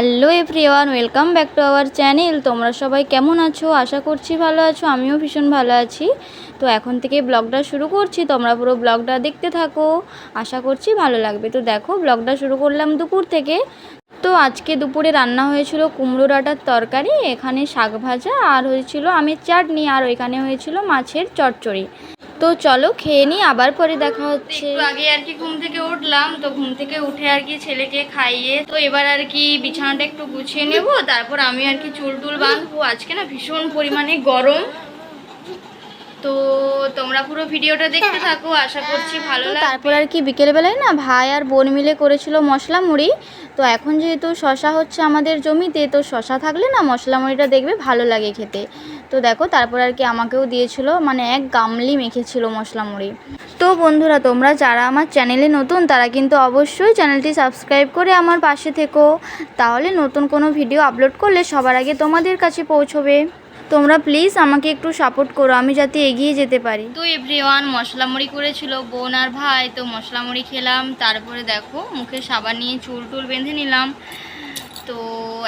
Hello everyone, welcome back to our channel. তোমরা সবাই কেমন আছো? আশা করছি ভালো আছো। আমিও ভীষণ ভালো আছি। তো এখন থেকে ব্লগটা শুরু করছি, তোমরা পুরো ব্লগটা দেখতে থাকো, আশা করছি ভালো লাগবে। তো দেখো, ব্লগটা শুরু করলাম দুপুর থেকে। তো আজকে দুপুরে রান্না হয়েছিল কুমড়ো ডাঁটার তরকারি, এখানে শাক ভাজা, আর হয়েছিল আমের চাটনি, আর ওইখানে হয়েছিল মাছের চচ্চড়ি। তো চলো খেয়ে নিই, আবার পরে দেখা হচ্ছে। একটু আগে আর কি ঘুম থেকে উঠলাম, তো ঘুম থেকে উঠে আর কি ছেলেকে খাইয়ে তো এবার আর কি বিছানাটা একটু গুছিয়ে নেব, তারপর আমি আর কি চুল টুল বাঁধবো। আজকে না ভীষণ পরিমাণে গরম, তো তোমরা পুরো ভিডিওটা দেখতে থাকো, আশা করছি ভালো লাগবে। তারপর আর কি বিকেলবেলায় না ভাই আর বোন মিলে করেছিল মশলা মুড়ি। তো এখন যেহেতু শশা হচ্ছে আমাদের জমিতে, তো শশা থাকলে না মশলা মুড়িটা দেখবে ভালো লাগে খেতে। তো দেখো, তারপর আর কি আমাকেও দিয়েছিল, মানে এক গামলি মেখেছিল মশলা মুড়ি। তো বন্ধুরা, তোমরা যারা আমার চ্যানেলে নতুন তারা কিন্তু অবশ্যই চ্যানেলটি সাবস্ক্রাইব করে আমার পাশে থেকো, তাহলে নতুন কোনো ভিডিও আপলোড করলে সবার আগে তোমাদের কাছে পৌঁছবে। তোমরা প্লিজ আমাকে একটু সাপোর্ট করো, আমি যাতে এগিয়ে যেতে পারি। তো এভরিওয়ান, মশলা মুড়ি করেছিল বোন আর ভাই, তো মশলা মুড়ি খেলাম। তারপরে দেখো মুখে সাবান নিয়ে চুল টুল বেঁধে নিলাম। তো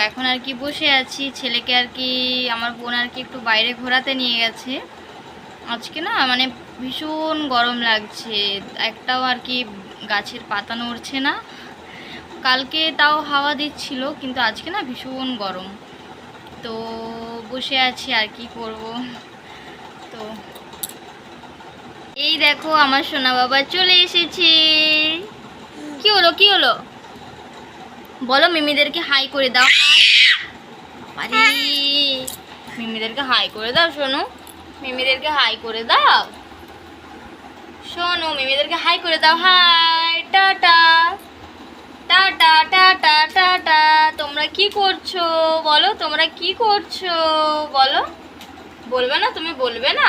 এখন আর কি বসে আছি, ছেলেকে আর কি আমার বোন আর কি একটু বাইরে ঘোরাতে নিয়ে গেছে। আজকে না মানে ভীষণ গরম লাগছে, একটাও আর কি গাছের পাতা নড়ছে না। কালকে তাও হাওয়া দিচ্ছিল, কিন্তু আজকে না ভীষণ গরম। তো বসে আছি, আর কি করব। তো এই দেখো আমার সোনা বাবা চলে এসেছে। কি হলো কি হলো বলো, মিমিদেরকে হাই করে দাও। আরে মিমিদেরকে হাই করে দাও, শোনো মিমিদেরকে হাই করে দাও, শোনো মিমিদেরকে হাই করে দাও। Hi, tata tata tata tata. তোমরা কি করছো বলো, তোমরা কি করছো বলো? বলবে না তুমি? বলবে না?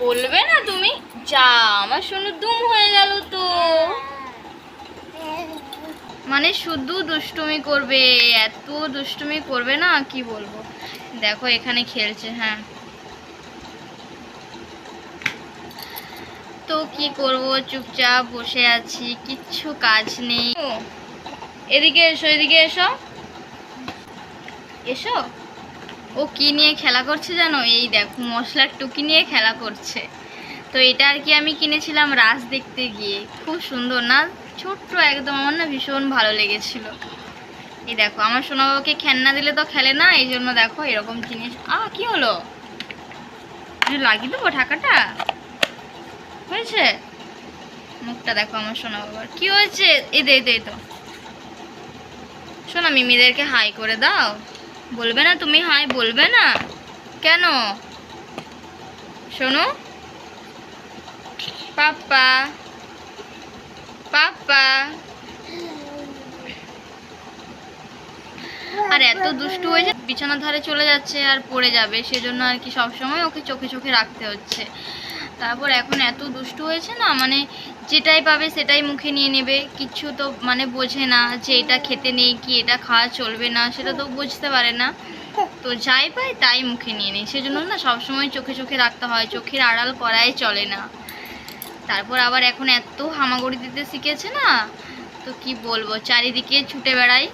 বলবে না তুমি? যা, আমার শোনো দুম হয়ে গেল তো, মানে শুধু দুষ্টুমি করবে, এত দুষ্টুমি করবে না কি বলবো। দেখো এখানে খেলছে। হ্যাঁ, তো কি করব, চুপচাপ বসে আছি, কিচ্ছু কাজ নেই। এদিকে এসো, এদিকে এসো, এসো। ও কি নিয়ে খেলা করছে জানো? এই দেখো মশলার টুকি নিয়ে খেলা করছে। তো এটা আর কি আমি কিনেছিলাম রাস দেখতে গিয়ে, খুব সুন্দর না, ছোট্ট একদম, আমার না ভীষণ ভালো লেগেছিল। এই দেখো আমার সোনা বাবাকে খেলনা দিলে তো খেলে না, এই জন্য দেখো এরকম জিনিস। কি হলো, লাগিয়ে দেবো ঢাকাটা? হয়েছে? মুখটা দেখো আমার সোনা বাবার, কি হয়েছে? এই দে, এই তো শোনা, মিমিদেরকে হাই করে দাও। বলবে না তুমি? হাই বলবে না কেন? শোনো, পাপা পাপা। আর এত দুষ্টু হয়েছে, বিছানার ধারে চলে যাচ্ছে আর পড়ে যাবে, সেজন্য আর কি সবসময় ওকে চোখে চোখে রাখতে হচ্ছে। তারপর এখন এত দুষ্টু হয়েছে না, মানে যেটাই পাবে সেটাই মুখে নিয়ে নেবে, কিছু তো মানে বোঝে না যে এটা খেতে নেই কি এটা খাওয়া চলবে না, সেটা তো বুঝতে পারে না। তো যাই পায় তাই মুখে নিয়ে নেই, সেজন্য না সবসময় চোখে চোখে রাখতে হয়, চোখের আড়াল করাই চলে না। তারপর আবার এখন এত হামাগুড়ি দিতে শিখেছে না, তো কি বলবো, চারিদিকে ছুটে বেড়াই।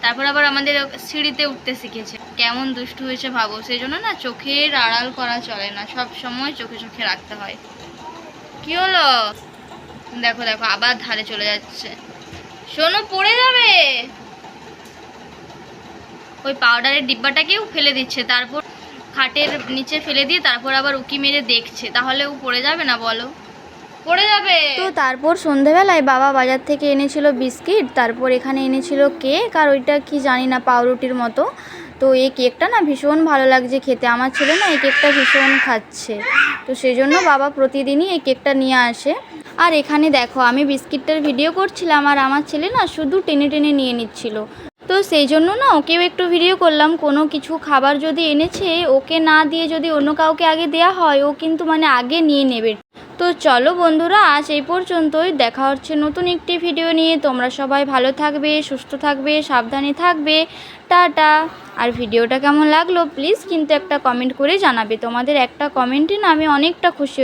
তারপর আবার আমাদের সিঁড়িতে উঠতে শিখেছে, কেমন দুষ্টু হয়েছে ভাবো। সেই জন্য না চোখের আড়াল করা চলে না, সব সময় চোখে চোখে রাখতে হয়। কি হলো? দেখো দেখো আবার ধারে চলে যাচ্ছে, শোনো পড়ে যাবে। ওই পাউডারের ডিব্বাটাকেও ফেলে দিচ্ছে, তারপর খাটের নিচে ফেলে দিয়ে তারপর আবার উকি মেরে দেখছে, তাহলে ও পড়ে যাবে না বলো? পড়ে যাবে। তো তারপর সন্ধেবেলায় বাবা বাজার থেকে এনেছিল বিস্কিট, তারপর এখানে এনেছিল কেক, আর ওইটা কি জানি না, পাউরুটির মতো। তো এই কেকটা না ভীষণ ভালো লাগছে খেতে, আমার ছেলে না এই কেকটা ভীষণ খাচ্ছে, তো সেই জন্য বাবা প্রতিদিনই এই কেকটা নিয়ে আসে। আর এখানে দেখো আমি বিস্কিটটার ভিডিও করছিলাম, আর আমার ছেলে না শুধু টেনে টেনে নিয়ে নিচ্ছিল। তো সেই জন্য না ওকেও একটু ভিডিও করলাম। কোনো কিছু খাবার যদি এনেছে, ওকে না দিয়ে যদি অন্য কাউকে আগে দেয়া হয়, ও কিন্তু মানে আগে নিয়ে নেবে। তো চলো বন্ধুরা, আজ এই পর্যন্তই, দেখা হচ্ছে নতুন একটি ভিডিও নিয়ে। তোমরা সবাই ভালো থাকবে, সুস্থ থাকবে, সাবধানে থাকবে, টাটা। আর ভিডিওটা কেমন লাগলো প্লিজ কিন্তু একটা কমেন্ট করে জানাবে, তোমাদের একটা কমেন্টে না আমি অনেকটা খুশি।